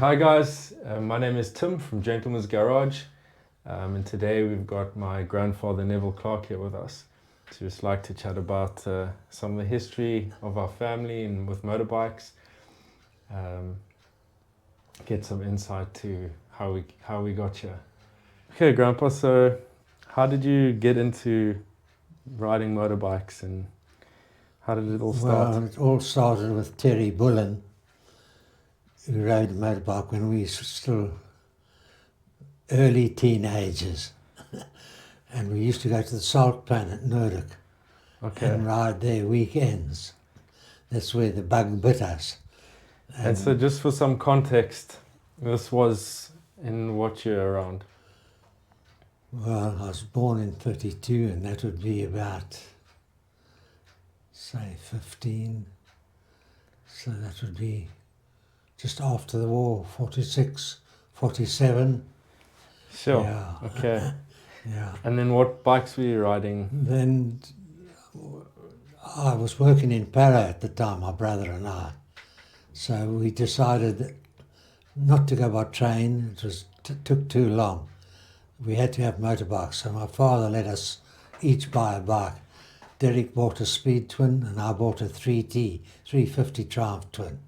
Hi guys, my name is Tim from Gentleman's Garage, and today we've got my grandfather Neville Clark here with us. So just like to chat about some of the history of our family and with motorbikes, get some insight to how we got here. Okay, Grandpa, so how did you get into riding motorbikes and how did it all start? Well, it all started with Terry Bullen, who rode a motorbike when we were still early teenagers. And we used to go to the salt pan at Nordic and ride there weekends. That's where the bug bit us. And so just for some context, this was in what year around? Well, I was born in 32, and that would be about, say, 15. So that would be just after the war, 46, 47. Sure. Yeah. Okay. Yeah. And then what bikes were you riding? Then I was working in Para at the time, my brother and I. So we decided not to go by train. It was took too long. We had to have motorbikes. So my father let us each buy a bike. Derek bought a Speed Twin and I bought a 3T, 350 Triumph Twin.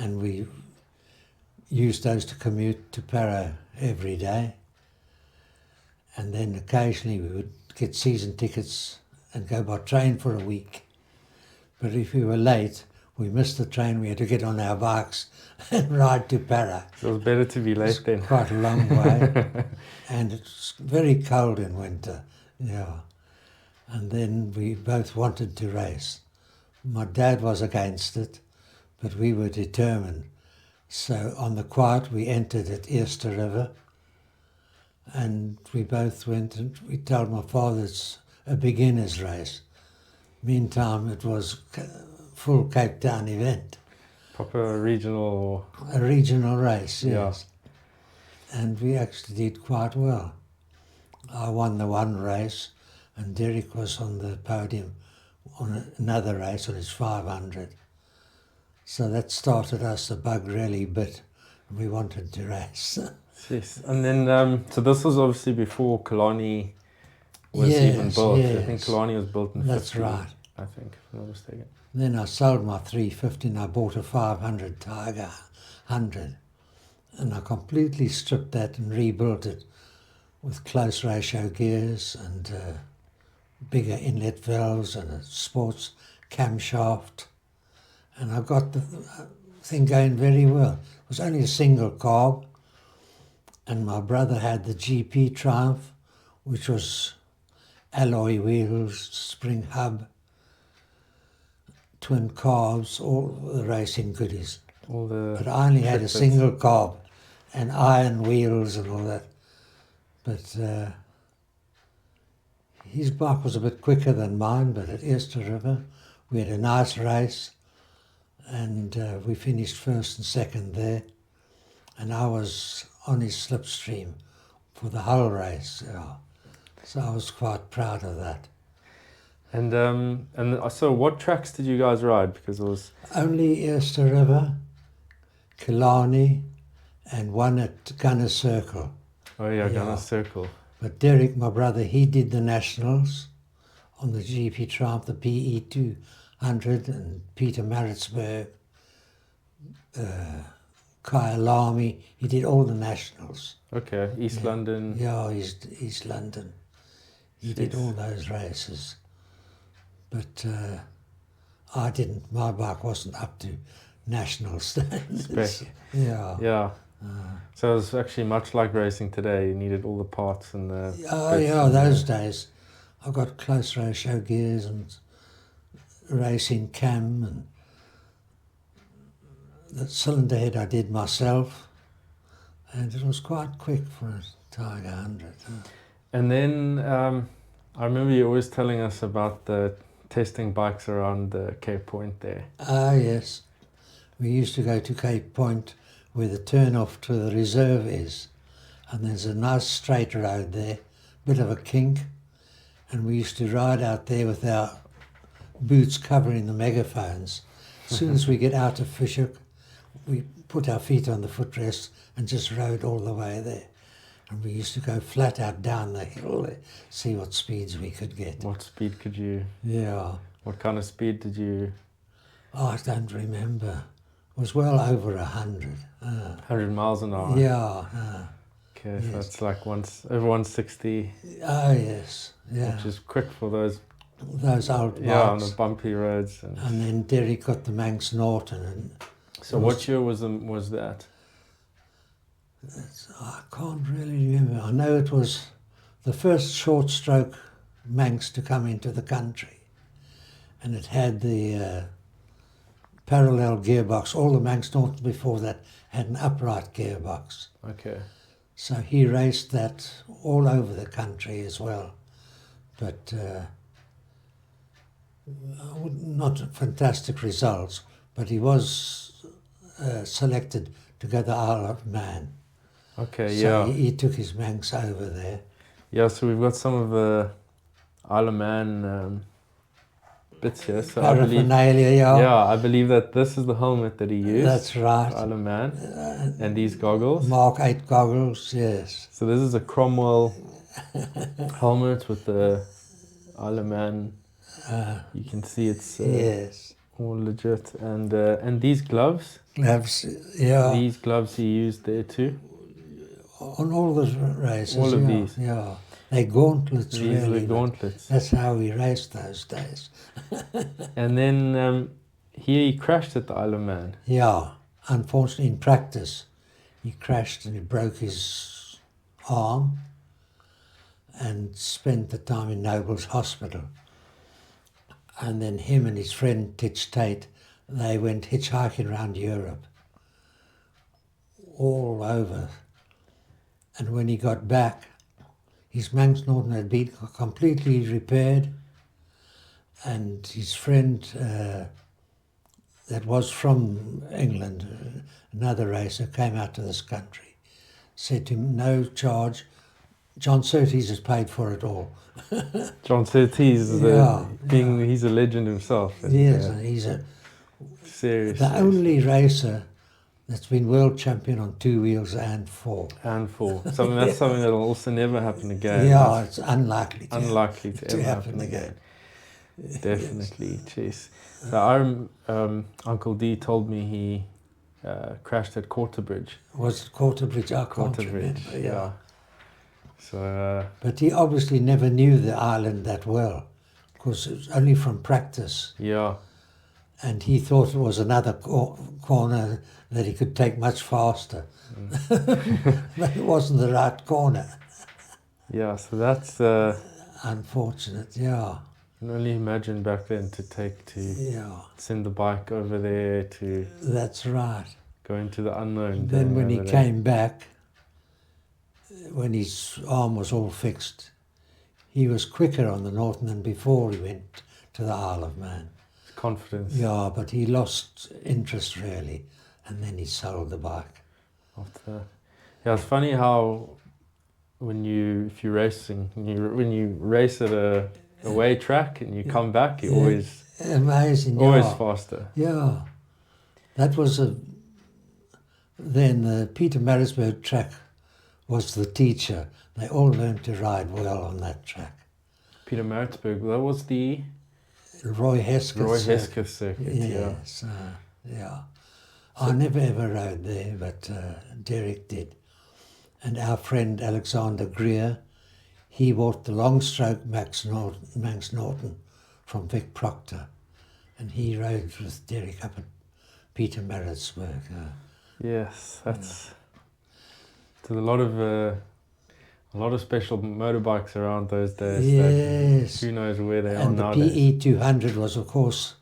And we used those to commute to Para every day. And then occasionally we would get season tickets and go by train for a week. But if we were late, we missed the train, we had to get on our bikes and ride to Para. So it was better to be late then. Quite a long way. And it's very cold in winter, yeah. And then we both wanted to race. My dad was against it, but we were determined. So on the quiet, we entered at Easter River, and we both went and we told my father it's a beginner's race. Meantime, it was full Cape Town event. Proper regional. A regional race, yes. Yeah. And we actually did quite well. I won the one race, and Derek was on the podium on another race on his 500. So that started us, the bug really bit, and we wanted to race. Yes, and then, so this was obviously before Killarney was even built. Yes. I think Killarney was built in 50. That's right. I think, if I'm not mistaken. Then I sold my 350 and I bought a 500 Tiger 100. And I completely stripped that and rebuilt it with close ratio gears and bigger inlet valves and a sports camshaft. And I got the thing going very well. It was only a single carb. And my brother had the GP Triumph, which was alloy wheels, spring hub, twin carbs, all the racing goodies. But I only had a single carb and iron wheels and all that. But his bike was a bit quicker than mine, but at Easter River we had a nice race, and we finished first and second there. And I was on his slipstream for the whole race. Yeah. So I was quite proud of that. And so what tracks did you guys ride? Because it was only Easter River, Killarney, and one at Gunner Circle. Oh yeah, Gunner Circle. But Derek, my brother, he did the nationals on the GP Triumph, the PE 200, and Peter Maritzburg, Kyalami. He did all the nationals. Okay, East London. Yeah, East London. He did all those races. But I didn't. My bike wasn't up to national standards. Yeah. Yeah. So it was actually much like racing today. You needed all the parts and the. Those days, I got close ratio gears and racing cam, and the cylinder head I did myself, and it was quite quick for a Tiger 100. And then I remember you always telling us about the testing bikes around the Cape Point there. Ah, yes. We used to go to Cape Point where the turn-off to the reserve is, and there's a nice straight road there, bit of a kink, and we used to ride out there with our boots covering the megaphones. As soon as we get out of Fishook, we put our feet on the footrest and just rode all the way there. And we used to go flat out down the hill there, see what speeds we could get. What speed could you? Yeah. What kind of speed did you? Oh, I don't remember. It was well over 100. 100 miles an hour. Yeah. Okay, so yes. that's like over 160. Oh, yes. Yeah. Which is quick for those. Those old bikes. Yeah, on the bumpy roads. And then Derek got the Manx Norton. And so what year was that? I can't really remember. I know it was the first short stroke Manx to come into the country. And it had the parallel gearbox. All the Manx Nortons before that had an upright gearbox. Okay. So he raced that all over the country as well. But not fantastic results, but he was selected to go to the Isle of Man. Okay, so yeah. He took his Manx over there. Yeah, so we've got some of the Isle of Man bits here. So Paraphernalia, I believe that this is the helmet that he used. That's right. Isle of Man. And these goggles. Mark 8 goggles, yes. So this is a Cromwell helmet with the Isle of Man. You can see it's yes. all legit. And these gloves. Gloves, yeah. These gloves he used there too. On all the races. All of these. Yeah. They're gauntlets, these really. These are gauntlets. That's how we raced those days. And then he crashed at the Isle of Man. Yeah. Unfortunately, in practice, he crashed and he broke his arm and spent the time in Noble's Hospital. And then him and his friend Titch Tate, they went hitchhiking around Europe, all over. And when he got back, his Manx Norton had been completely repaired, and his friend that was from England, another racer, came out to this country, said to him, no charge, John Surtees has paid for it all. John Surtees, he's a legend himself. Yes, and he's the only racer that's been world champion on 2 wheels and 4. And 4. That's something that'll also never happen again. Yeah, it's unlikely to ever happen again. Definitely, jeez. So Uncle D told me he crashed at Quarterbridge. Was it Quarterbridge? I can't remember. Yeah. So. But he obviously never knew the island that well, because it was only from practice. Yeah. And he thought it was another corner that he could take much faster. But it wasn't the right corner. Yeah, so that's... unfortunate, yeah. I can only imagine back then to send the bike over there to... That's right. Go into the unknown. Then when he came back, when his arm was all fixed, he was quicker on the Norton than before he went to the Isle of Man. Confidence. Yeah, but he lost interest really, and then he sold the bike. After that. Yeah, it's funny how when you race at a away track and you come back, you always faster. Yeah, that was then the Peter Marisburg track was the teacher. They all learned to ride well on that track. Peter Marisburg, that was the Roy Hesketh circuit. Yes, yeah. I never ever rode there, but Derek did. And our friend Alexander Greer, he bought the long stroke Manx Norton from Vic Proctor, and he rode with Derek up at Peter Marisburg. Yes, that's there's a lot of special motorbikes around those days. Yes. Who knows where they are and nowadays. The PE 200 was, of course,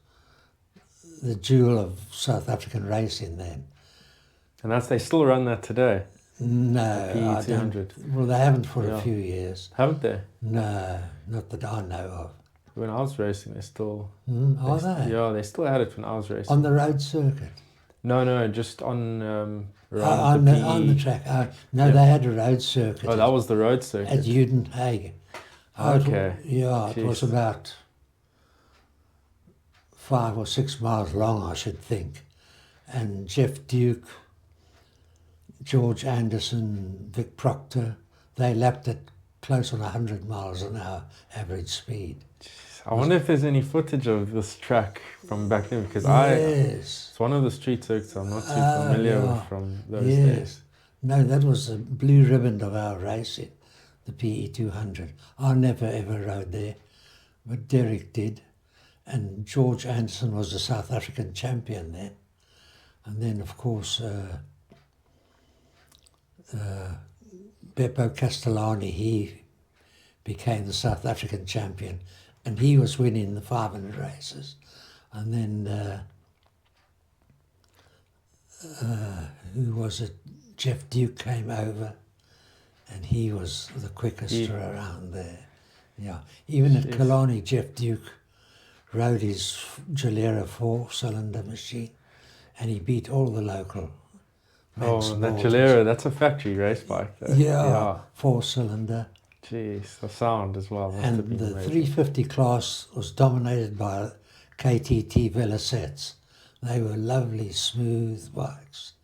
the jewel of South African racing then. And they still run that today? No, the PE 200. Well, they haven't for a few years. Haven't they? No, not that I know of. When I was racing, they still... Are they? Yeah, they still had it when I was racing. On the road circuit? No, just on... on the track. They had a road circuit. Oh, that was the road circuit? At Udenhagen. Okay. It was about 5 or 6 miles long, I should think. and Jeff Duke, George Anderson, Vic Proctor, they lapped it close on 100 miles an hour average speed. I wonder if there's any footage of this track from back then, because Yes. it's one of the street circuits I'm not too familiar with from those days. No, that was the blue ribbon of our racing, the PE 200. I never ever rode there, but Derek did. And George Anderson was the South African champion then. And then, of course, Beppo Castellani, he became the South African champion, and he was winning the 500 races. And then, who was it? Jeff Duke came over, and he was the quickest around there. Yeah, even at Killarney, Jeff Duke rode his Gilera 4-cylinder machine, and he beat all the local Manx Oh, that Nortons. Gilera, that's a factory race bike, though. Yeah, 4-cylinder. Jeez, the sound as well must have And been the amazing. 350 class was dominated by KTT Velocets. They were lovely, smooth bikes.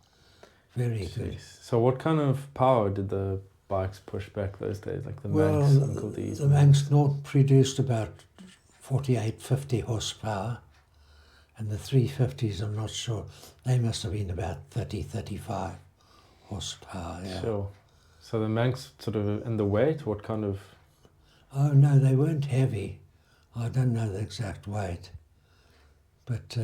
Very good. Jeez. So what kind of power did the bikes push back those days, like the Well, Manx, Uncle D's? the Manx Norton produced about 48, 50 horsepower, and the 350s, I'm not sure, they must have been about 30, 35 horsepower. Yeah. Sure. So the Manx sort of in the weight, what kind of... Oh no, they weren't heavy. I don't know the exact weight, but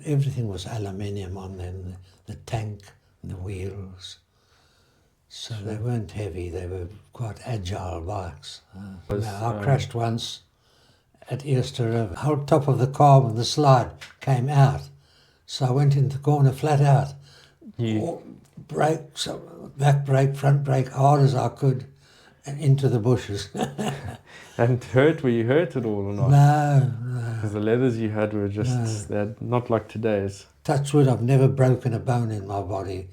everything was aluminium on them, the tank, the wheels. So they weren't heavy, they were quite agile bikes. I crashed once at Easter River. The whole top of the car when the slide came out. So I went into the corner flat out. Brake, back brake, front brake, hard as I could, and into the bushes. And were you hurt at all or not? No. Because the leathers you had were just, they're not like today's. Touch wood, I've never broken a bone in my body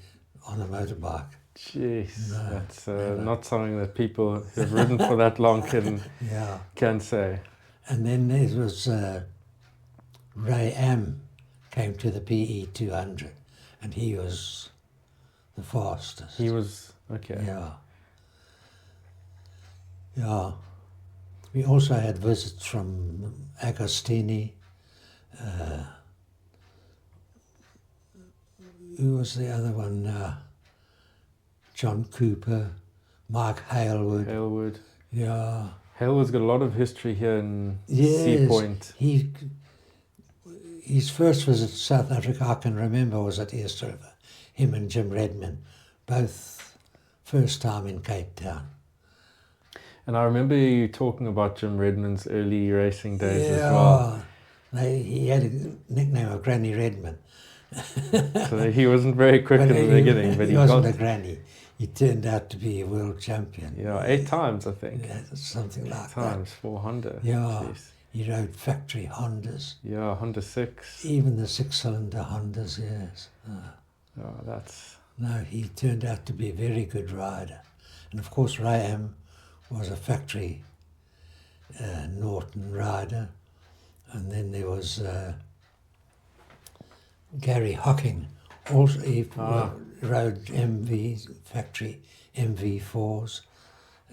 on a motorbike. Jeez, that's not something that people who've ridden for that long can say. And then there was Ray M came to the PE 200, and he was the fastest. He was, okay. Yeah. Yeah. We also had visits from Agostini. Who was the other one? John Cooper, Mike Hailwood. Hailwood. Yeah. Hailwood's got a lot of history here in Sea Point. His first visit to South Africa, I can remember, was at Easter River. Him and Jim Redman, both first time in Cape Town. And I remember you talking about Jim Redman's early racing days as well. He had a nickname of Granny Redman. So he wasn't very quick in the beginning, but he wasn't a granny. He turned out to be a world champion. Yeah, 8 times, I think. Yeah, something like 8 times, 4 Honda. Yeah, Jeez. he rode factory Hondas. Yeah, Honda 6. Even the 6-cylinder Hondas, yes. Oh, that's... No, he turned out to be a very good rider. And of course, Ray M was a factory Norton rider. And then there was Gary Hocking. Also, he rode factory MV4s.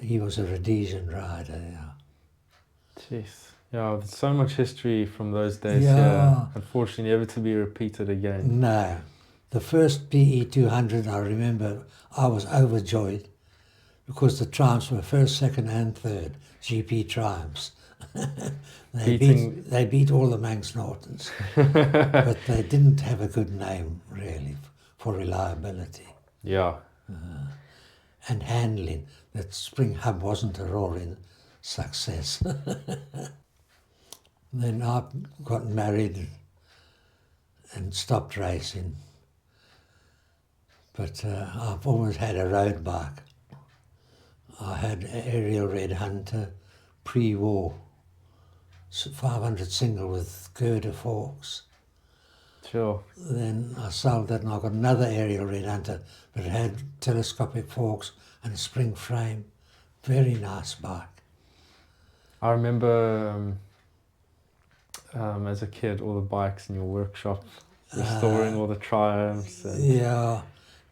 He was a Rhodesian rider, yeah. Jeez. Yeah, there's so much history from those days here. Unfortunately, never to be repeated again. No. The first PE 200, I remember, I was overjoyed because the triumphs were first, second and third, GP triumphs. They beat all the Manx Nortons, but they didn't have a good name, really, for reliability. Yeah. And handling. That spring hub wasn't a roaring success. Then I got married and stopped racing. But I've always had a road bike. I had an Aerial Red Hunter pre-war, 500 single with girder forks. Sure. Then I sold that and I got another Aerial Red Hunter, but it had telescopic forks and a spring frame. Very nice bike. I remember as a kid, all the bikes in your workshop restoring all the triumphs. And Yeah,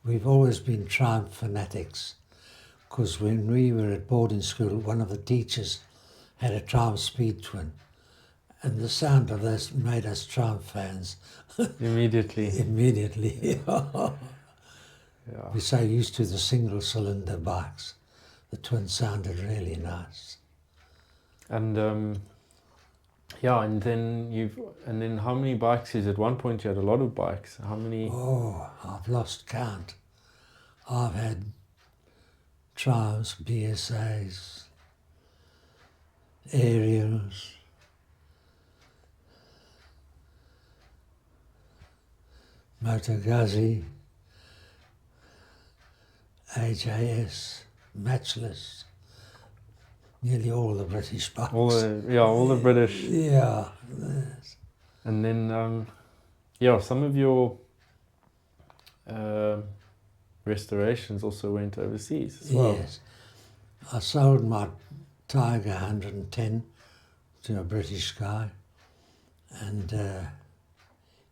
we've always been Triumph fanatics, because when we were at boarding school, one of the teachers had a Triumph Speed Twin, and the sound of this made us Triumph fans immediately, immediately. yeah. We're so used to the single cylinder bikes. The twin sounded really nice. And yeah, and then how many bikes is at one point you had a lot of bikes? How many? Oh, I've lost count. I've had Triumphs, BSAs, Aerials, Moto Guzzi, AJS, Matchless, nearly all the British bikes. All the British. Yeah. And then some of your restorations also went overseas as well. Yes. I sold my Tiger 110 to a British guy, and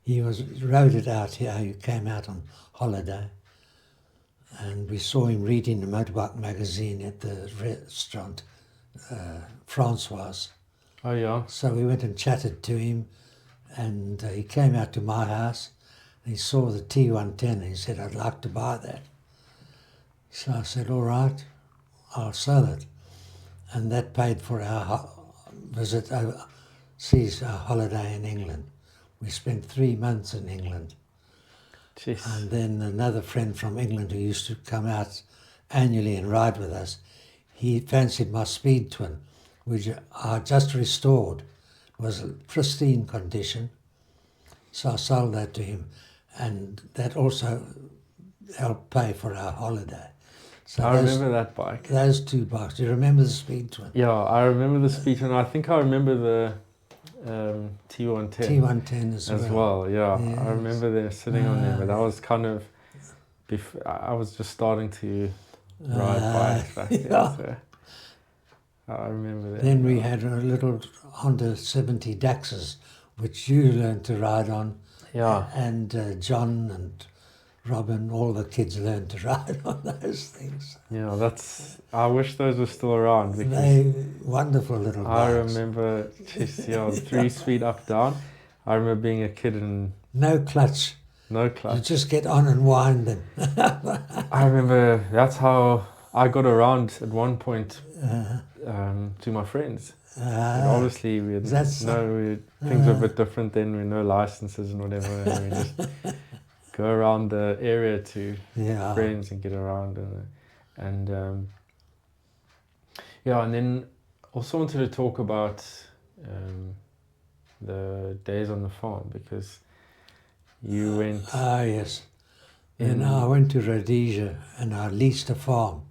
he rode it out here. He came out on holiday, and we saw him reading the motorbike magazine at the restaurant, Francois. Oh yeah. So we went and chatted to him, and he came out to my house, and he saw the T110, and he said, "I'd like to buy that." So I said, "All right, I'll sell it." And that paid for our visit overseas, our holiday in England. We spent 3 months in England. Jeez. And then another friend from England who used to come out annually and ride with us, he fancied my Speed Twin, which I just restored. It was in pristine condition. So I sold that to him, and that also helped pay for our holiday. So I remember that bike. Those two bikes. Do you remember the Speed Twin? Yeah, I remember the Speed Twin. I think I remember the T110. T110 as well. Yeah, Yes. I remember them sitting on there, but that was kind of I was just starting to ride bikes back then. Yeah. So I remember that. Then we had a little Honda 70 Daxes, which you learned to ride on. Yeah. And John and Robin, all the kids learned to ride on those things. Yeah, I wish those were still around, because They wonderful little bikes. I remember just 3-speed up down. I remember being a kid and No clutch. no You clutch. just get on and wind them. I remember that's how I got around at one point to my friends. And obviously things were a bit different then. We had no licenses and whatever, and we just go around the area to friends and get around and then also wanted to talk about the days on the farm, because you went. Yes. And I went to Rhodesia and I leased a farm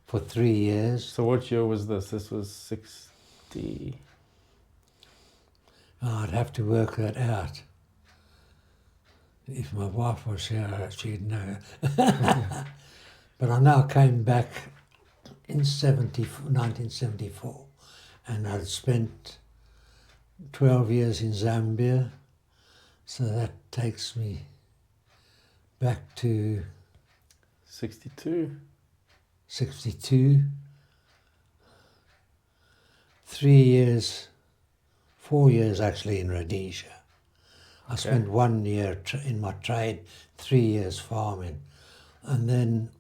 for 3 years. So what year was this? This was 60. I'd have to work that out. If my wife was here, she'd know. But I now came back in 1974, and I'd spent 12 years in Zambia, so that takes me back to 62. 62. 3 years, 4 years actually in Rhodesia. I spent 1 year in my trade, 3 years farming. And then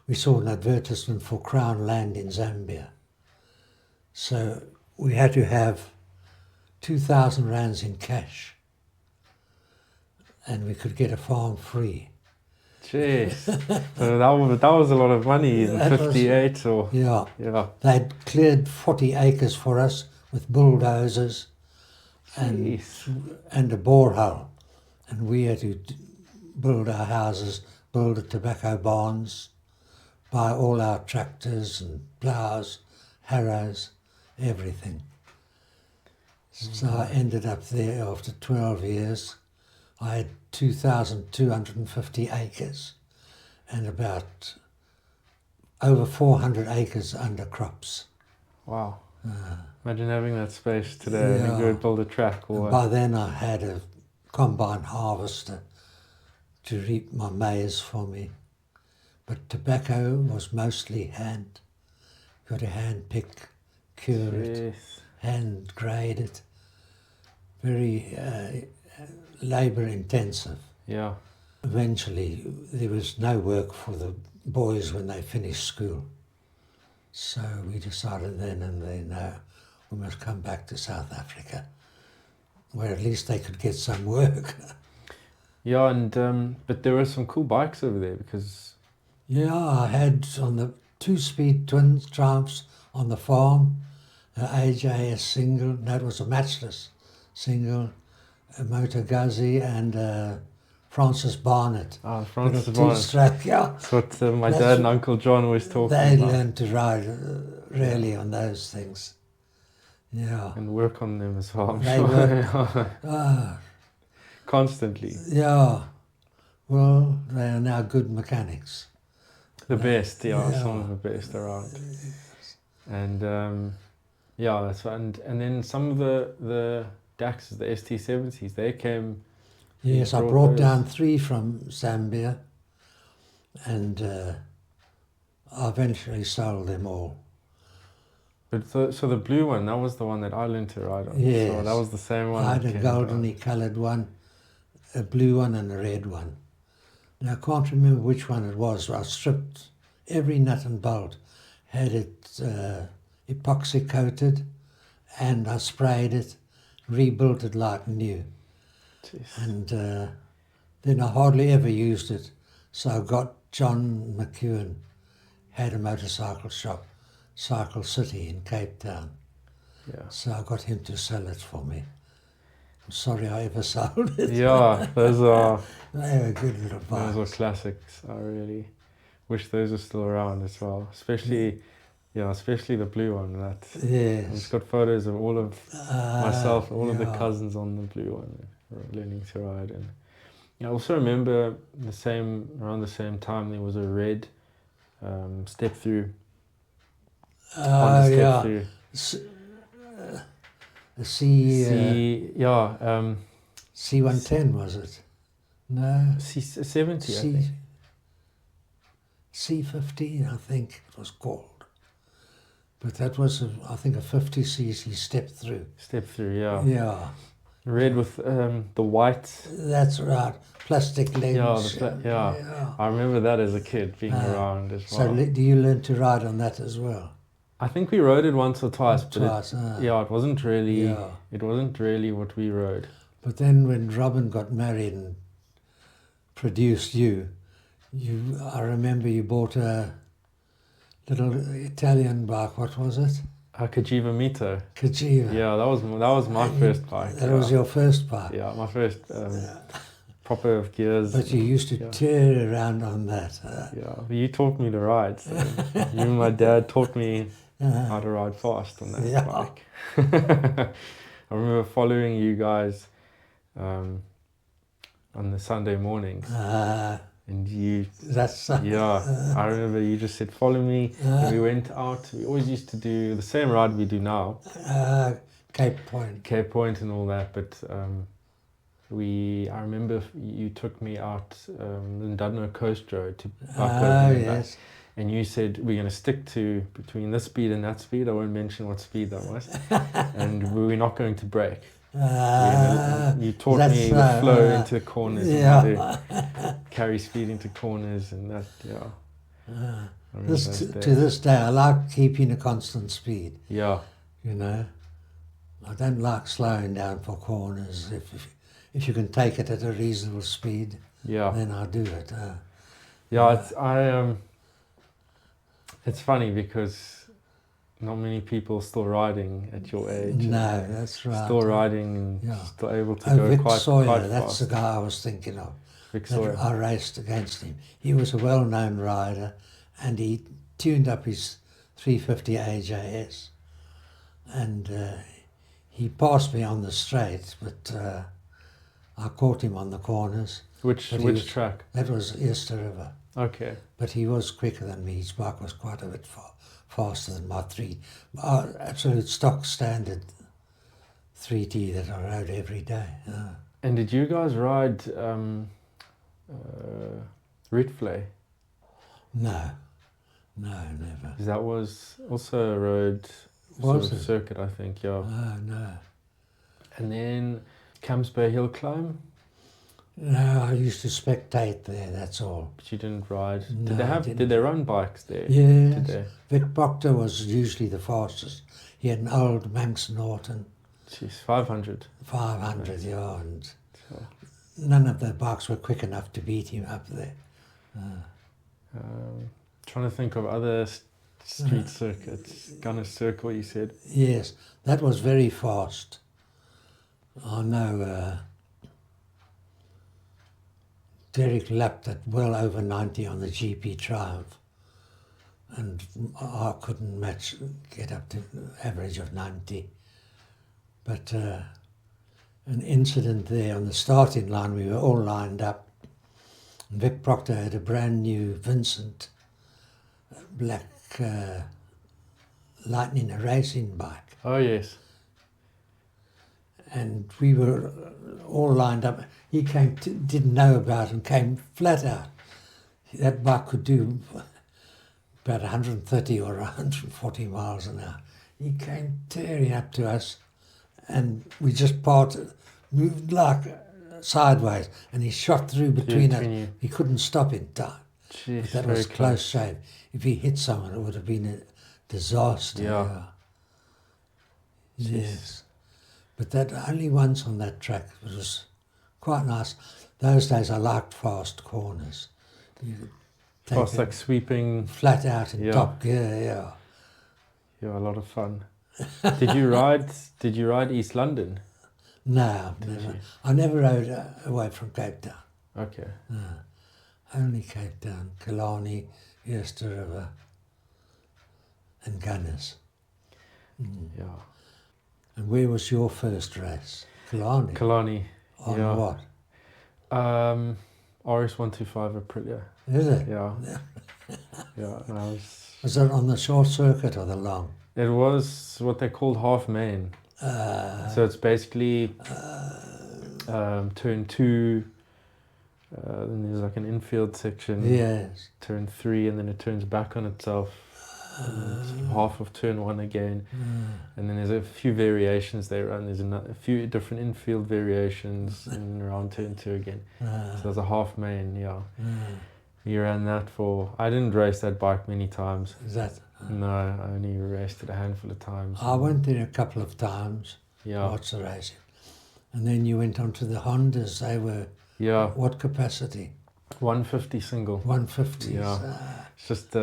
we saw an advertisement for Crown land in Zambia. So we had to have 2,000 rands in cash, and we could get a farm free. Jeez. So that was a lot of money in 58 or... Yeah. Yeah. They'd cleared 40 acres for us with bulldozers and a borehole. And we had to build our houses, build the tobacco barns, buy all our tractors and ploughs, harrows, everything. So I ended up there after 12 years. I had 2,250 acres and about over 400 acres under crops. Wow. Imagine having that space today and you go build a track. Or by then I had a combine harvester to reap my maize for me. But tobacco was mostly hand. Got to hand pick, cure it, Yes. hand grade it. Very labour intensive. Yeah. Eventually, there was no work for the boys when they finished school. So we decided then and there, no, we must come back to South Africa, where at least they could get some work. Yeah, and but there were some cool bikes over there because Yeah, I had on the two-speed twin drives on the farm, an AJS single, no, it was a matchless single, a Motor Guzzi and a Francis Barnett. Francis Little Barnett. two-stroke, yeah. That's what my That's dad and Uncle John always talked They about. learned to ride really on those things. Yeah. And work on them as well, I'm They sure. work. Yeah. Constantly. Yeah. Well, they are now good mechanics. The best, yeah, Yeah. some of the best around. And yeah, that's right. And then some of the Daxs, the ST70s, they came. Yes, I brought brought those. down 3 from Zambia, and I eventually sold them all. But so the blue one, that was the one that I learned to ride on. Yes. So that was the same one. I had that a came down. goldeny coloured one, a blue one and a red one. Now I can't remember which one it was. I stripped every nut and bolt, had it epoxy coated, and I sprayed it, rebuilt it like new. Jeez. And then I hardly ever used it. So I got John McEwen, had a motorcycle shop, Cycle City in Cape Town. Yeah. So I got him to sell it for me. I'm sorry I ever sold it. Yeah, those are They were good little those are bikes. classics. I really wish those were still around as well. Especially the blue one. It's Yes. got photos of all of myself, all of the yeah. cousins on the blue one, learning to ride. And I also remember around the same time there was a red step through. Honda step Yeah. through. The C, C110 was it? No. C70, I C, think. C15, I think it was called. But that was, I think, a 50cc step through. Step through, yeah. Yeah, Red with the white. that's right. Plastic legs. Yeah. I remember that as a kid being around as well. So do you learn to ride on that as well? I think we rode it once or twice, but Twice, it wasn't really. Yeah. It wasn't really what we rode. But then when Robin got married and produced you, I remember you bought a little Italian bike. What was it? A Cagiva Mito. Cagiva. Yeah, that was my first bike. That was your first bike. Yeah, my first proper of gears. But you used to tear around on that. Yeah, you taught me to ride. So you and my dad taught me how to ride fast on that bike. I remember following you guys on the Sunday mornings, and you. That's I remember you just said, "Follow me," and we went out. We always used to do the same ride we do now, Cape Point. Cape Point and all that. But I remember you took me out the Dudno Coast Road to bike over and back. Yes. And you said, we're going to stick to between this speed and that speed. I won't mention what speed that was. And we're not going to brake. You taught me the flow into the corners and how to carry speed into corners and that, To this day, I like keeping a constant speed. Yeah. You know, I don't like slowing down for corners. If you can take it at a reasonable speed, then I do it. It's funny because not many people are still riding at your age. No, that's right. Still riding and still able to go Vic quite Sawyer, fast. that's the guy I was thinking of. Vic Sawyer. I raced against him. He was a well-known rider, and he tuned up his 350 AJS, and he passed me on the straight, but I caught him on the corners. Which track? That was Easter River. Okay. But he was quicker than me. His bike was quite a bit faster than my absolute stock standard 3T that I rode every day. And did you guys ride Red Flay? No, never. Because that was also a road Was it? circuit, I think, yeah. Oh, no. And then Camps Bay Hill Climb, No, I used to spectate there, that's all. but you didn't ride. No, I didn't. Did they run bikes there? Yes. Did they? Vic Proctor was usually the fastest. He had an old Manx Norton Jeez, 500. 500, yeah, and So, none of the bikes were quick enough to beat him up there. trying to think of other street circuits. Gunner Circle, you said. Yes, that was very fast. I know Derek lapped at well over 90 on the GP Triumph, and I couldn't get up to average of 90. But an incident there on the starting line, we were all lined up. Vic Proctor had a brand new Vincent black Lightning, a racing bike. Oh, yes. And we were all lined up. He didn't know about it and came flat out. That bike could do about 130 or 140 miles an hour. He came tearing up to us, and we just moved like sideways, and he shot through between us. you. He couldn't stop in time. Jeez, But that very was close shave. If he hit someone, it would have been a disaster. Yeah. Yes. But that only once on that track. It was quite nice. Those days I liked fast corners. You could take Fast, it like sweeping. flat out in Yeah. top gear, yeah. Yeah, a lot of fun. Did you ride East London? No, never. I never rode away from Cape Town. Okay. Only Cape Town, Killarney, Easter River, and Gunners. Yeah. And where was your first race? Killarney. Killarney. On yeah. what? RS125 Aprilia. Is it? Yeah. Yeah. And Was it on the short circuit or the long? it was what they called half main. So it's basically turn 2, then there's like an infield section, Yes. turn 3, and then it turns back on itself. And it's half of turn 1 again. And then there's a few variations they run. There's a few different infield variations and around turn 2 again. So there's a half main, yeah. We ran that I didn't race that bike many times. Is that? No, I only raced it a handful of times. I went there a couple of times. Yeah. Watched the racing. And then you went on to the Hondas. They were, Yeah, what capacity? 150 single. 150s. Yeah. It's just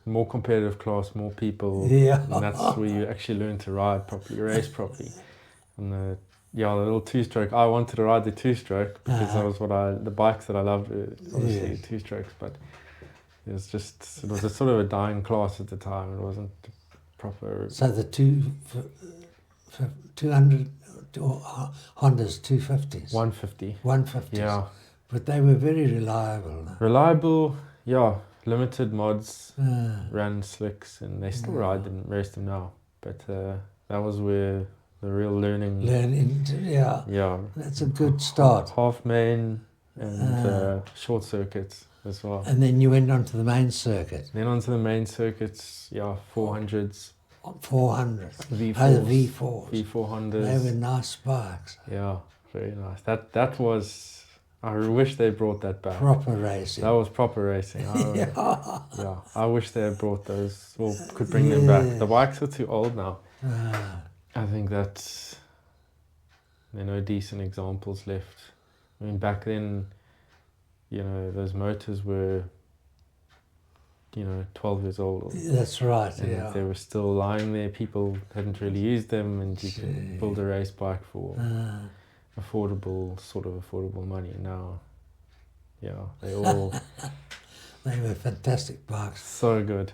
more competitive class, more people. Yeah. And that's where you actually learn to ride properly, race properly. And the little two-stroke. I wanted to ride the two-stroke because that was the bikes that I loved were obviously Yes. two-strokes, but it was a sort of a dying class at the time. It wasn't proper. So the 200 Hondas 250s. 150. 150s. Yeah. But they were very reliable. Reliable, yeah. Limited mods, Uh, ran slicks, and they still race them now. But that was where the real learning. yeah. Yeah. That's a good start. Half main and short circuits as well. And then you went on to the main circuit. Then onto the main circuits, 400s, 400. V4s, Oh, the V4s. V400s. They were nice bikes. Yeah, very nice. That was. I wish they brought that back. Proper racing. That was proper racing. Yeah. I wish they had brought those, or could bring them back. The Yes. bikes are too old now. Ah, I think that there are no decent examples left. I mean, back then, those motors were, 12 years old. that's right, And yeah. they were still lying there. People hadn't really used them, and you could build a race bike for Ah, affordable money. Now, they all they were fantastic bikes. so good.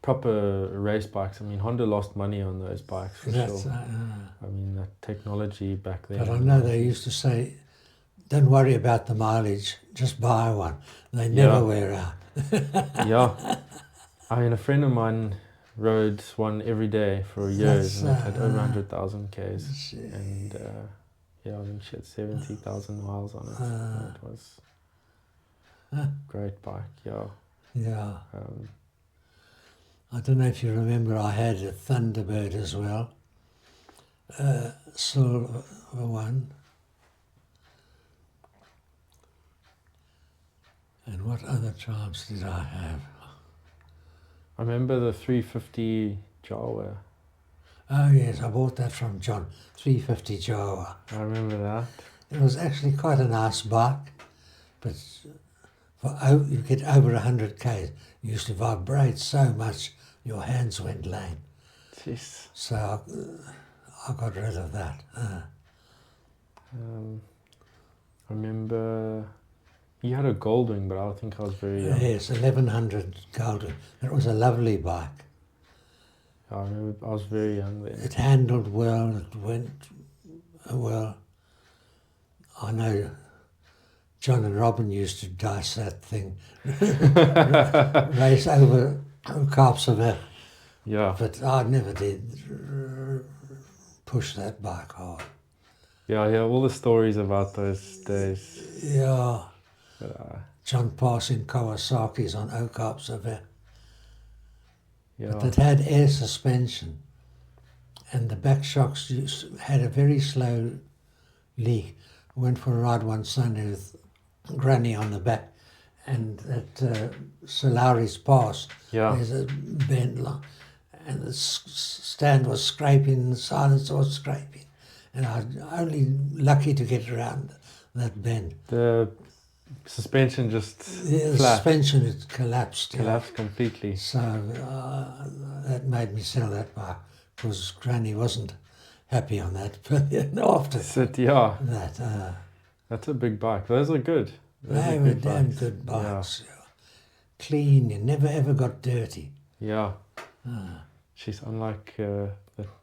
Proper race bikes. I mean, Honda lost money on those bikes for That's, sure. I mean, that technology back then. but I know they used to say, don't worry about the mileage, just buy one. They never wear out. Yeah. I mean, a friend of mine rode one every day for years, and it had over 100,000 Ks. Gee. And yeah, I think she had 70,000 miles on it. And it was a great bike, yeah. Yeah. Um, I don't know if you remember, I had a Thunderbird as well, silver one. And what other triumphs did I have? I remember the 350 Jawa. Oh yes, I bought that from John, 350 Jawa. I remember that. It was actually quite a nice bike, but you get over 100 k's. You used to vibrate so much, your hands went lame. Jeez. So I got rid of that. I remember you had a Goldwing, but I think I was very young. Yes, 1100 Golden. It was a lovely bike. I remember I was very young then. It handled well, it went well. I know John and Robin used to dice that thing, race over Kaapstad, Yeah. but I never did push that bike hard. Yeah, I hear all the stories about those days. Yeah, But, John passing Kawasaki's on Kaapstad, yeah. but it had air suspension, and the back shocks had a very slow leak. I went for a ride one Sunday with Granny on the back, and at Solari's Pass, Yeah. there's a bend line, and the stand was scraping, the silencer was scraping, and I was only lucky to get around that bend. The suspension just The flat, suspension had collapsed. yeah. collapsed completely. So that made me sell that bike, because Granny wasn't happy on that. But after Yeah, that, that's a big bike. Those are good. Those they are were good damn bikes. good bikes. Yeah. Clean, you never ever got dirty. Yeah. She's unlike the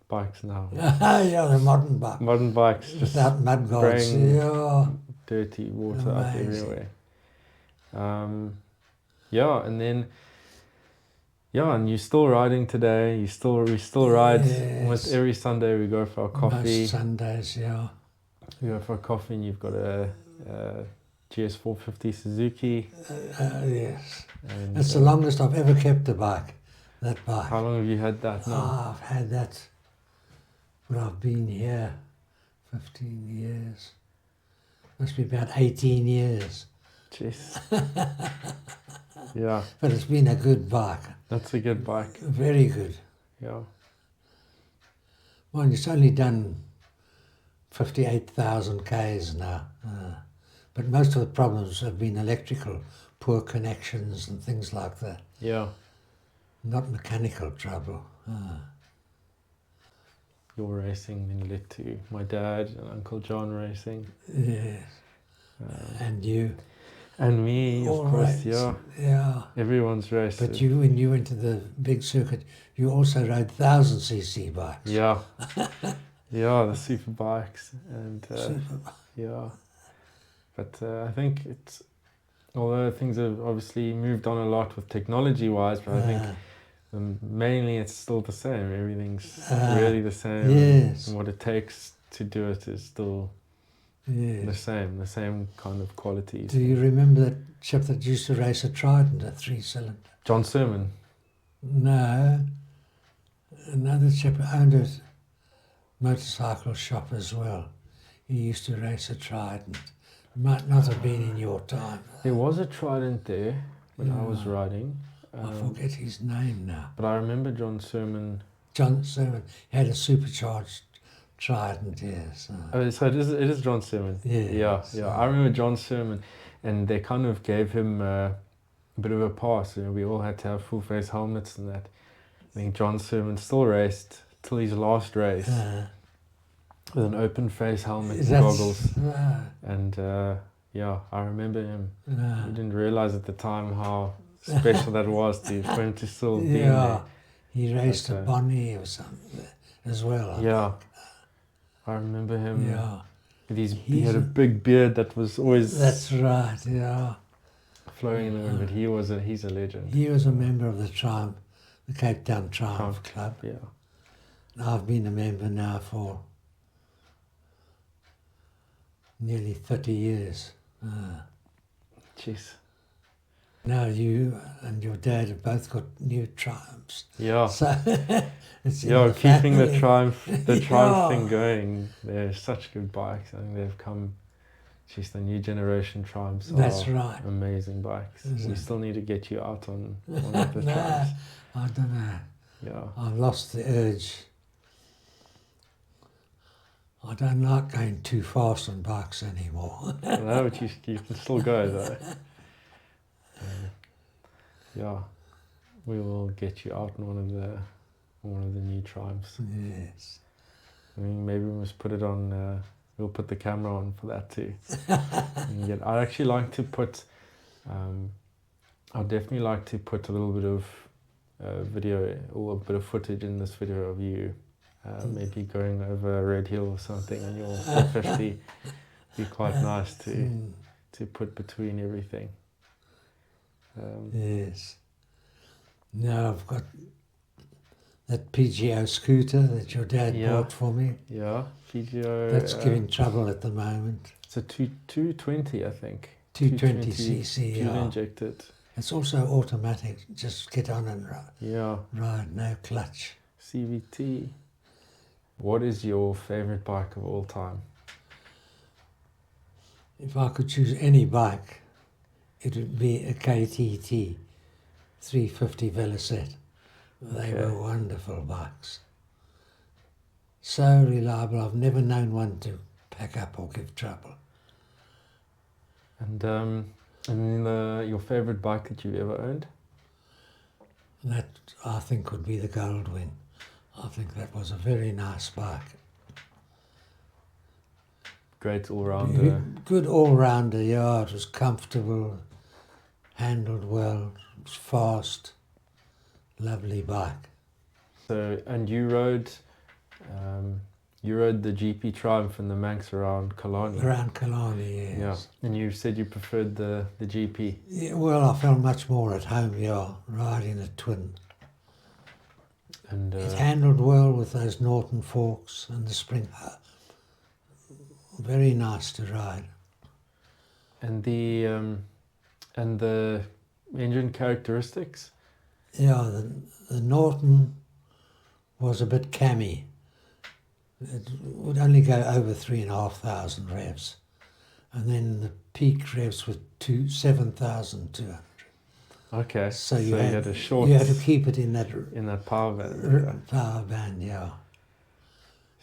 bikes now. Yeah, the modern bike. Modern bikes just Without mud guards. spraying Yeah. dirty water up Amazing. everywhere. Yeah, and then and you're still riding today. We still ride. Yes. Almost every Sunday we go for our coffee. Most Sundays, yeah. We go for a coffee, and you've got a GS450 Suzuki. Yes. And, That's the longest I've ever kept a bike. That bike. How long have you had that now? I've had that when I've been here 15 years. Must be about 18 years. Jeez. Yeah, But it's been a good bike. that's a good bike. Very good. Yeah. Well, it's only done 58,000 Ks now. But most of the problems have been electrical, poor connections and things like that. Yeah. Not mechanical trouble. Your racing then led to my dad and Uncle John racing. Yes. And you. And me, All of course, right. yeah. Yeah. Everyone's raced. But you, when you went to the big circuit, you also rode 1,000cc bikes. Yeah. Yeah, the super bikes. And Super. yeah. But I think although things have obviously moved on a lot with technology wise, but I think mainly it's still the same. Everything's really the same. Yes. And what it takes to do it is still the Yes. same kind of qualities. Do you remember that chap that used to race a Trident, a 3-cylinder? John Sermon. No. Another chap who owned a motorcycle shop as well. He used to race a Trident. Might not have been in your time. There was a Trident there when I was riding. I forget his name now. But I remember John Sermon. John Sermon had a supercharged Trident, yes. Oh, so it is John Sermon. Yes. Yeah. I remember John Sermon, and they kind of gave him a bit of a pass. You know, we all had to have full face helmets and that. I think John Sermon still raced till his last race with an open face helmet and goggles. And I remember him. We didn't realize at the time how special that was for him to still be in there. He raced a Bonnie or something as well. I remember him. Yeah. He had a big beard that was always That's right, yeah. flowing in the wind, but he's a legend. He was a member of the the Cape Town Triumph Club. Yeah. And I've been a member now for nearly 30 years. Jeez. Now you and your dad have both got new Triumphs. Yeah. So it's in Yeah, the keeping the family. Triumph Yeah. thing going. They're such good bikes. I think they've come. Jeez, the new generation Triumphs That's are right. amazing bikes. Is We it? still need to get you out on one of the No, Triumphs. I don't know. Yeah. I've lost the urge. I don't like going too fast on bikes anymore. No, but you can still go though. Yeah, we will get you out on one of the new Triumphs. Yes. I mean, maybe we must put it on. We'll put the camera on for that too. I'd actually like to put. I'd definitely like to put a little bit of video or a bit of footage in this video of you, maybe going over a red hill or something on your 450. Be quite nice to put between everything. Yes. Now I've got that PGO scooter that your dad Yeah. bought for me. Yeah, PGO. That's giving trouble at the moment. It's a 220, I think. 220cc, fuel yeah. injected. It's also automatic. Just get on and Yeah. ride, no clutch. CVT. What is your favorite bike of all time? If I could choose any bike, it would be a KTT 350 Velocette. They Okay. were wonderful bikes. So reliable. I've never known one to pack up or give trouble. And then your favorite bike that you've ever owned? That, I think, would be the Goldwyn. I think that was a very nice bike. Great all-rounder. Good all-rounder, yeah. It was comfortable, handled well, it was fast, lovely bike. So, and you rode the GP Triumph and the Manx around Killarney. Around Killarney, yes. Yeah, and you said you preferred the GP. Yeah, well, I felt much more at home, yeah, riding a twin. And It handled well with those Norton forks and the spring. Very nice to ride. and the engine characteristics. Yeah, the Norton was a bit cammy. It would only go over 3,500 revs. And then the peak revs were 7,200. Okay, So you had a short you had to keep it in that power band. power band, yeah.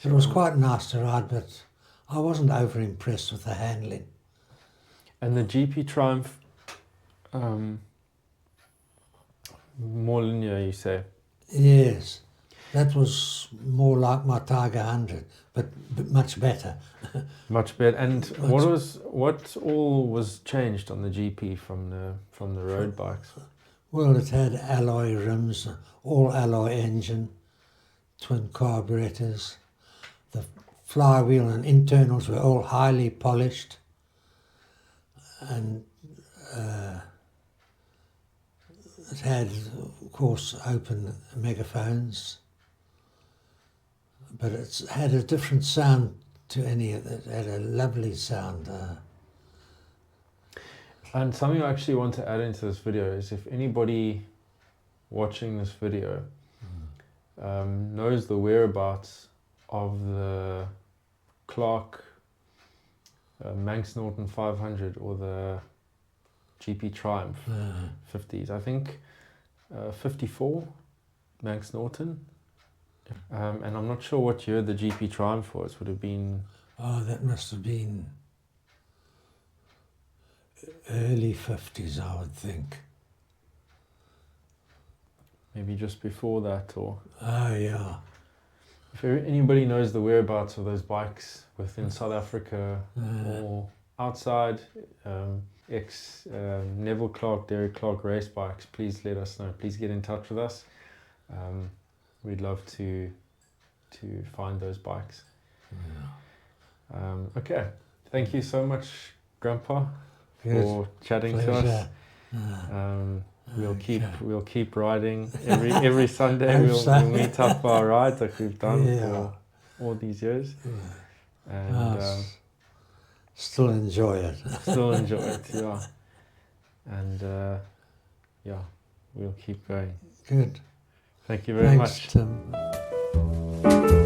It was quite nice to ride, but I wasn't over impressed with the handling. And the GP Triumph, more linear, you say? Yes, that was more like my Tiger 100, but much better. Much better. And what all was changed on the GP from the road bikes? Well, it had alloy rims, all alloy engine, twin carburetors. The flywheel and internals were all highly polished, and it had, of course, open megaphones, but it had a different sound to any of it. It had a lovely sound. And something I actually want to add into this video is if anybody watching this video knows the whereabouts of the Clark Manx Norton 500 or the GP Triumph 50s, I think 54 Manx Norton, and I'm not sure what year the GP Triumph was. Would have been That must have been early 50s, I would think. maybe just before that, or Oh, yeah. if anybody knows the whereabouts of those bikes within South Africa or outside, Neville Clark, Derek Clark race bikes, please let us know. Please get in touch with us. We'd love to find those bikes. Okay, thank you so much, Grandpa, for chatting to us. we'll keep riding every Sunday. Hope We'll so. meet up for our rides like we've done Yeah. for all these years, and Still enjoy it. still enjoy it. Yeah, and yeah, we'll keep going. Good. Thank you very Thanks, much. Tim.